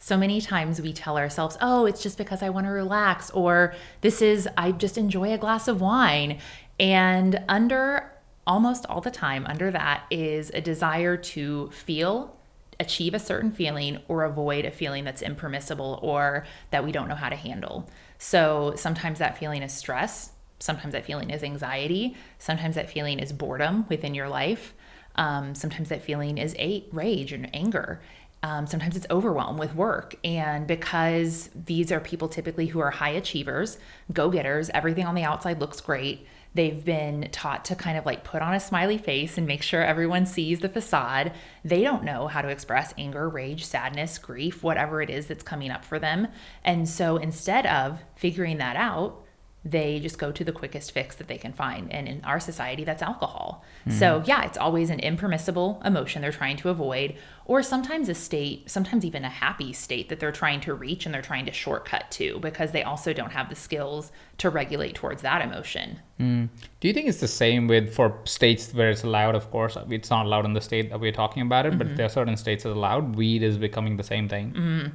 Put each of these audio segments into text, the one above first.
So many times we tell ourselves, oh, it's just because I want to relax, or I just enjoy a glass of wine. And almost all the time, under that is a desire to achieve a certain feeling, or avoid a feeling that's impermissible or that we don't know how to handle. So sometimes that feeling is stress. Sometimes that feeling is anxiety. Sometimes that feeling is boredom within your life. Sometimes that feeling is rage and anger. Sometimes it's overwhelm with work. And because these are people typically who are high achievers, go-getters, everything on the outside looks great. They've been taught to kind of like put on a smiley face and make sure everyone sees the facade. They don't know how to express anger, rage, sadness, grief, whatever it is that's coming up for them. And so instead of figuring that out, they just go to the quickest fix that they can find. And in our society, that's alcohol. So yeah, it's always an impermissible emotion they're trying to avoid, or sometimes a state, sometimes even a happy state that they're trying to reach and they're trying to shortcut to, because they also don't have the skills to regulate towards that emotion. Do you think it's the same for states where it's allowed? Of course, it's not allowed in the state that we're talking about it, but there are certain states that are allowed. Weed is becoming the same thing.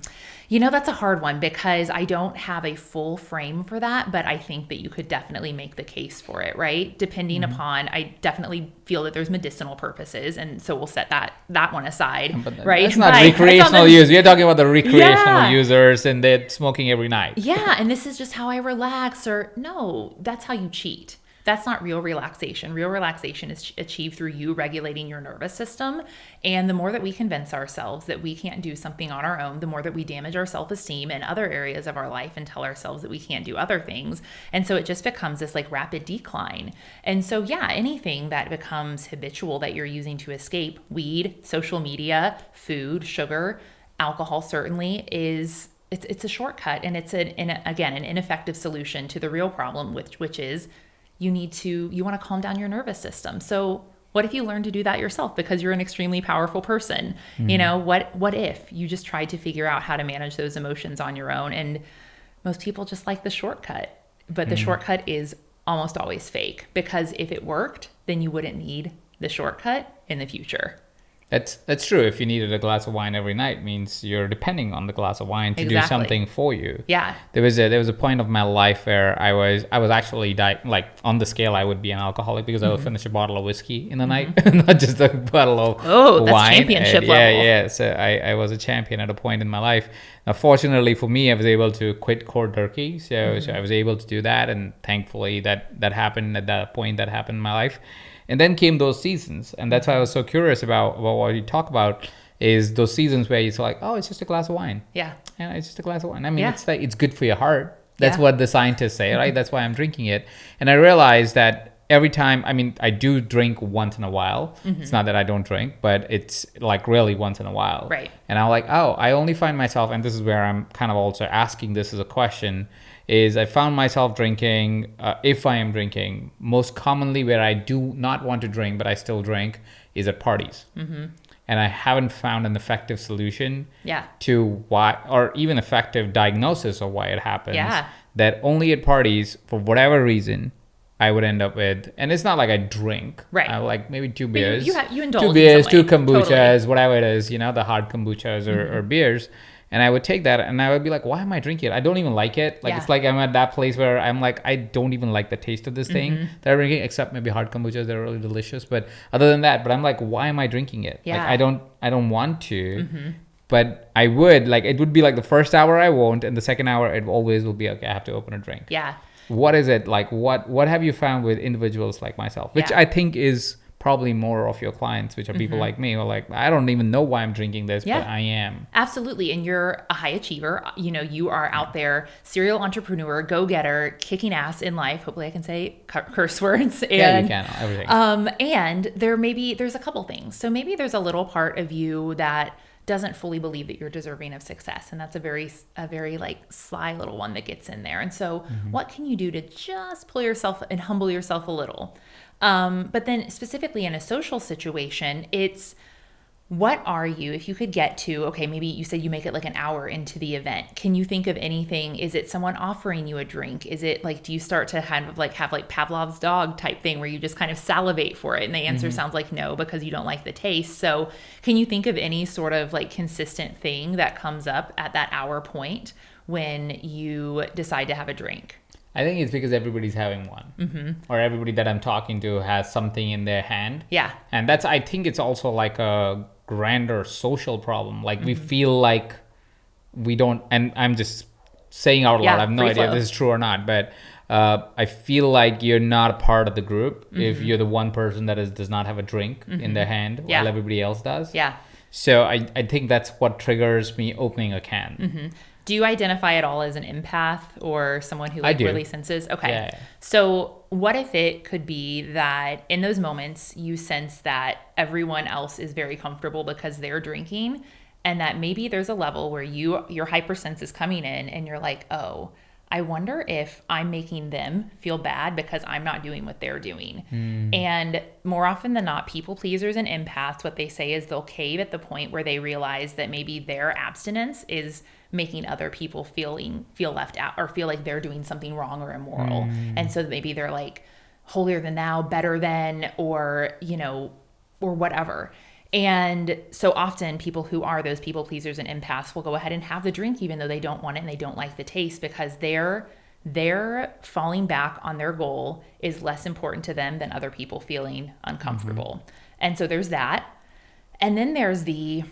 That's a hard one, because I don't have a full frame for that, but I think that you could definitely make the case for it, right? Depending upon, I definitely feel that there's medicinal purposes, and so we'll set that one aside, right? It's not recreational use. We're talking about the recreational users, and they're smoking every night. Yeah, and this is just how I relax, or no, that's how you cheat. That's not real relaxation. Real relaxation is achieved through you regulating your nervous system. And the more that we convince ourselves that we can't do something on our own, the more that we damage our self-esteem in other areas of our life and tell ourselves that we can't do other things. And so it just becomes this like rapid decline. And so yeah, anything that becomes habitual that you're using to escape, weed, social media, food, sugar, alcohol certainly it's a shortcut, and it's an ineffective solution to the real problem, which is you want to calm down your nervous system. So what if you learn to do that yourself, because you're an extremely powerful person? What if you just tried to figure out how to manage those emotions on your own? And most people just like the shortcut, but the shortcut is almost always fake, because if it worked, then you wouldn't need the shortcut in the future. That's true. If you needed a glass of wine every night, means you're depending on the glass of wine to do something for you. Yeah. There was a point of my life where I was actually like on the scale I would be an alcoholic, because I would finish a bottle of whiskey in the night, not just a bottle of wine. That's championship level. Yeah. So I was a champion at a point in my life. Now, fortunately for me, I was able to quit cold turkey. So I was able to do that, and thankfully that happened at that point. That happened in my life. And then came those seasons. And that's why I was so curious about what you talk about, is those seasons where it's like, oh, it's just a glass of wine. Yeah. It's just a glass of wine. I mean, it's like, it's good for your heart. That's what the scientists say, right? That's why I'm drinking it. And I realized that every time, I do drink once in a while. It's not that I don't drink, but it's like really once in a while. Right. And I'm like, oh, I only find myself, and this is where I'm kind of also asking this as a question, is I found myself drinking, if I am drinking, most commonly where I do not want to drink, but I still drink, is at parties. And I haven't found an effective solution to why, or even effective diagnosis of why it happens. That only at parties, for whatever reason, I would end up with, and it's not like I drink. Right. I like maybe 2 beers. You indulge 2 beers, in some 2 kombuchas, totally. whatever it is, the hard kombuchas or beers. And I would take that and I would be like, why am I drinking it? I don't even like it. Like, it's like I'm at that place where I'm like, I don't even like the taste of this thing that I'm drinking, except maybe hard kombuchas. They're really delicious. But other than that, I'm like, why am I drinking it? Like, I don't want to, but I would. Like, it would be like the first hour I won't, and the second hour it always will be, okay, I have to open a drink. Yeah. What is it? Like, what have you found with individuals like myself? Which I think is probably more of your clients, which are people like me, who are like, I don't even know why I'm drinking this, but I am. Absolutely. And you're a high achiever. You are out there, serial entrepreneur, go-getter, kicking ass in life. Hopefully I can say curse words. And, you can, everything. And there's a couple things. So maybe there's a little part of you that doesn't fully believe that you're deserving of success. And that's a very like sly little one that gets in there. And so what can you do to just pull yourself and humble yourself a little? But then specifically in a social situation, it's what are you, if you could get to, okay, maybe you said you make it like an hour into the event. Can you think of anything? Is it someone offering you a drink? Is it like, do you start to kind of like have like Pavlov's dog type thing where you just kind of salivate for it? And the answer sounds like no, because you don't like the taste. So can you think of any sort of like consistent thing that comes up at that hour point when you decide to have a drink? I think it's because everybody's having one, or everybody that I'm talking to has something in their hand. Yeah. And that's, I think it's also like a grander social problem. Like we feel like we don't, and I'm just saying out loud, Yeah, I have no free idea if flow. this is true or not, but I feel like you're not a part of the group if you're the one person that does not have a drink in their hand Yeah. while everybody else does. Yeah. So I think that's what triggers me opening a can. Do you identify at all as an empath or someone who I like do. really senses? Okay. Yeah. So what if it could be that in those moments you sense that everyone else is very comfortable because they're drinking, and that maybe there's a level where your hypersense is coming in and you're like, "Oh, I wonder if I'm making them feel bad because I'm not doing what they're doing." And more often than not, people pleasers and empaths, what they say is they'll cave at the point where they realize that maybe their abstinence is making other people feel left out or feel like they're doing something wrong or immoral. And so maybe they're like holier than thou, better than, or, or whatever. And so often people who are those people pleasers and empaths will go ahead and have the drink even though they don't want it and they don't like the taste, because they're falling back on their goal is less important to them than other people feeling uncomfortable. And so there's that. And then there's the,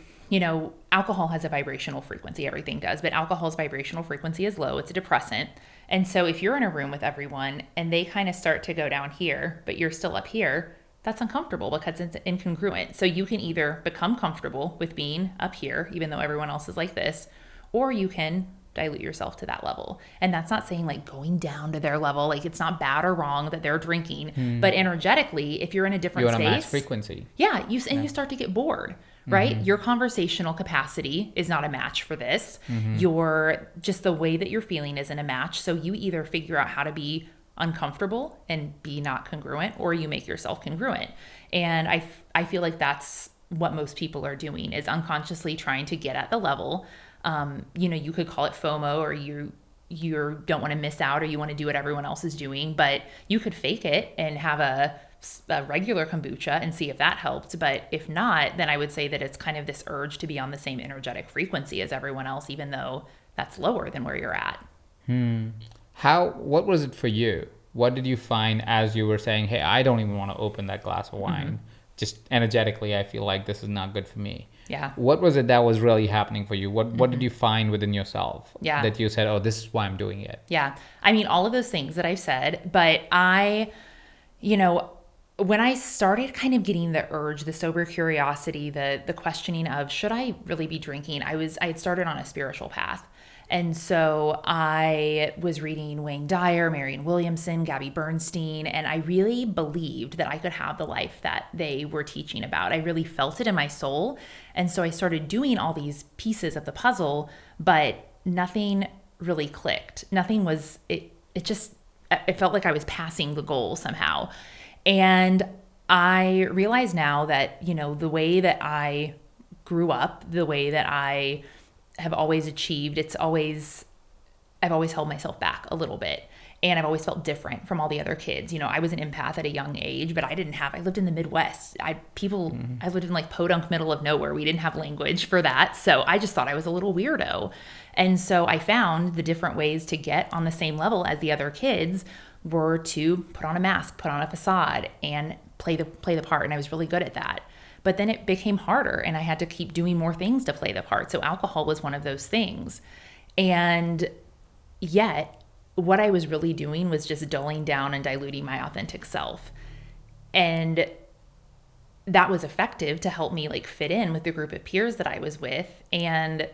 alcohol has a vibrational frequency, everything does, but alcohol's vibrational frequency is low. It's a depressant. And so if you're in a room with everyone and they kind of start to go down here, but you're still up here, that's uncomfortable because it's incongruent. So you can either become comfortable with being up here, even though everyone else is like this, or you can dilute yourself to that level. And that's not saying like going down to their level, like it's not bad or wrong that they're drinking, but energetically, if you're in a different You want to space, match frequency. yeah, you start to get bored, right? Your conversational capacity is not a match for this. Your just the way that you're feeling isn't a match. So you either figure out how to be uncomfortable and be not congruent, or you make yourself congruent. And I feel like that's what most people are doing, is unconsciously trying to get at the level. You could call it FOMO, or you don't want to miss out, or you want to do what everyone else is doing, but you could fake it and have a regular kombucha and see if that helped. But if not, then I would say that it's kind of this urge to be on the same energetic frequency as everyone else, even though that's lower than where you're at. What was it for you? What did you find as you were saying, hey, I don't even want to open that glass of wine? Just energetically, I feel like this is not good for me. Yeah. What was it that was really happening for you? What did you find within yourself that you said, oh, this is why I'm doing it? Yeah. I mean, all of those things that I've said, but when I started kind of getting the urge, the sober curiosity, the questioning of, should I really be drinking? I had started on a spiritual path. And so I was reading Wayne Dyer, Marianne Williamson, Gabby Bernstein, and I really believed that I could have the life that they were teaching about. I really felt it in my soul. And so I started doing all these pieces of the puzzle, but nothing really clicked. Nothing was, it felt like I was passing the goal somehow. And I realize now that, the way that I grew up, the way that I have always achieved, I've always held myself back a little bit. And I've always felt different from all the other kids. I was an empath at a young age, but I lived in the Midwest. I lived in like podunk middle of nowhere. We didn't have language for that. So I just thought I was a little weirdo. And so I found the different ways to get on the same level as the other kids were to put on a mask, put on a facade, and play the part. And I was really good at that. But then it became harder, and I had to keep doing more things to play the part. So alcohol was one of those things. And yet, what I was really doing was just dulling down and diluting my authentic self. And that was effective to help me like fit in with the group of peers that I was with. And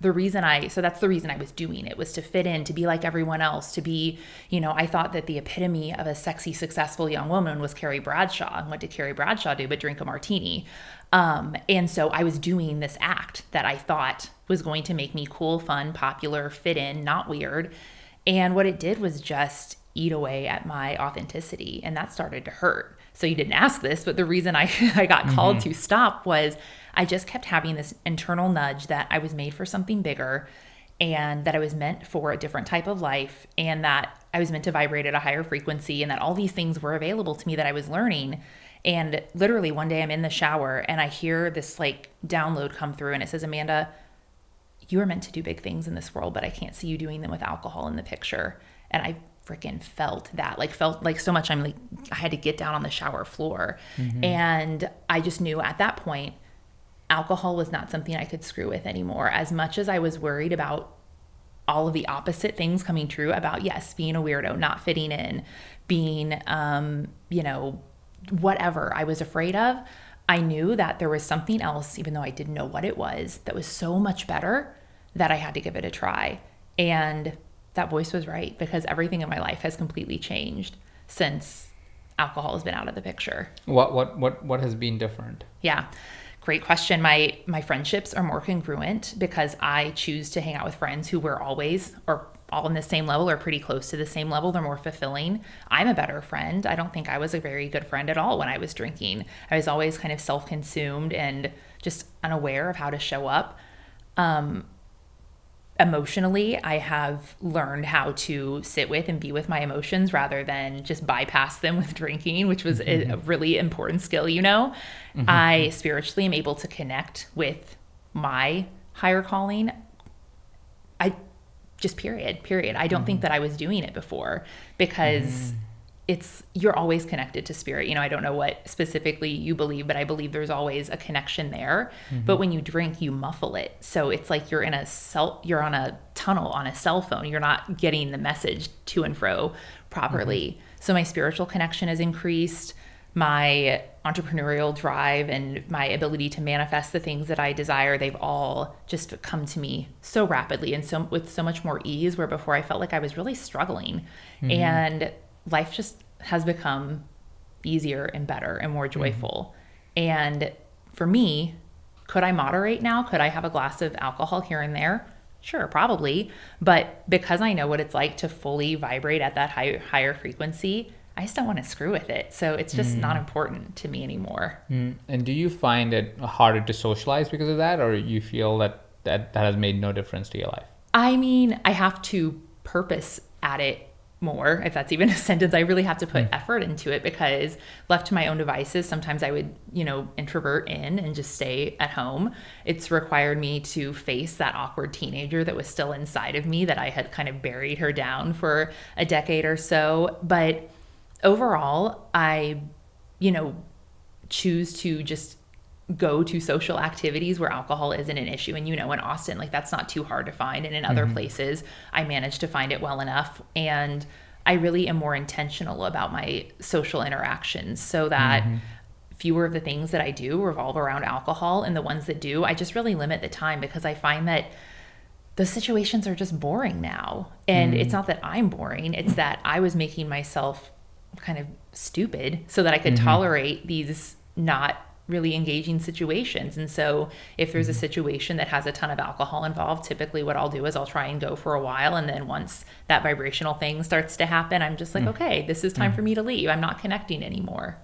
that's the reason I was doing it, was to fit in, to be like everyone else, to be, I thought that the epitome of a sexy, successful young woman was Carrie Bradshaw. And what did Carrie Bradshaw do but drink a martini? And so I was doing this act that I thought was going to make me cool, fun, popular, fit in, not weird. And what it did was just eat away at my authenticity. And that started to hurt. So you didn't ask this, but the reason I got called to stop was I just kept having this internal nudge that I was made for something bigger, and that I was meant for a different type of life, and that I was meant to vibrate at a higher frequency, and that all these things were available to me that I was learning. And literally one day I'm in the shower and I hear this like download come through, and it says, Amanda, you are meant to do big things in this world, but I can't see you doing them with alcohol in the picture. And I freaking felt like so much. I'm like, I had to get down on the shower floor. And I just knew at that point, alcohol was not something I could screw with anymore. As much as I was worried about all of the opposite things coming true about, yes, being a weirdo, not fitting in, being, whatever I was afraid of, I knew that there was something else, even though I didn't know what it was, that was so much better that I had to give it a try. And that voice was right, because everything in my life has completely changed since alcohol has been out of the picture. What has been different? Yeah. Great question. My friendships are more congruent because I choose to hang out with friends who were always or all in the same level or pretty close to the same level. They're more fulfilling. I'm a better friend. I don't think I was a very good friend at all when I was drinking. I was always kind of self-consumed and just unaware of how to show up. Emotionally, I have learned how to sit with and be with my emotions rather than just bypass them with drinking, which was a really important skill, I spiritually am able to connect with my higher calling. I just period. I don't think that I was doing it before, because you're always connected to spirit. I don't know what specifically you believe, but I believe there's always a connection there. But when you drink, you muffle it. So it's like you're on a tunnel on a cell phone. You're not getting the message to and fro properly. So my spiritual connection has increased. My entrepreneurial drive and my ability to manifest the things that I desire, they've all just come to me so rapidly and so with so much more ease, where before I felt like I was really struggling. And life just has become easier and better and more joyful. And for me, could I moderate now? Could I have a glass of alcohol here and there? Sure, probably. But because I know what it's like to fully vibrate at that higher frequency, I just don't want to screw with it. So it's just not important to me anymore. And do you find it harder to socialize because of that, or you feel that has made no difference to your life? I mean, I have to purpose at it more, if that's even a sentence. I really have to put effort into it, because left to my own devices, sometimes I would, introvert in and just stay at home. It's required me to face that awkward teenager that was still inside of me, that I had kind of buried her down for a decade or so. But overall, I, choose to just go to social activities where alcohol isn't an issue. And in Austin, like, that's not too hard to find. And in other places, I managed to find it well enough. And I really am more intentional about my social interactions, so that fewer of the things that I do revolve around alcohol, and the ones that do, I just really limit the time, because I find that the situations are just boring now. And it's not that I'm boring, it's that I was making myself kind of stupid so that I could tolerate these not really engaging situations. And so if there's a situation that has a ton of alcohol involved, typically what I'll do is I'll try and go for a while. And then once that vibrational thing starts to happen, I'm just like, okay, this is time for me to leave. I'm not connecting anymore.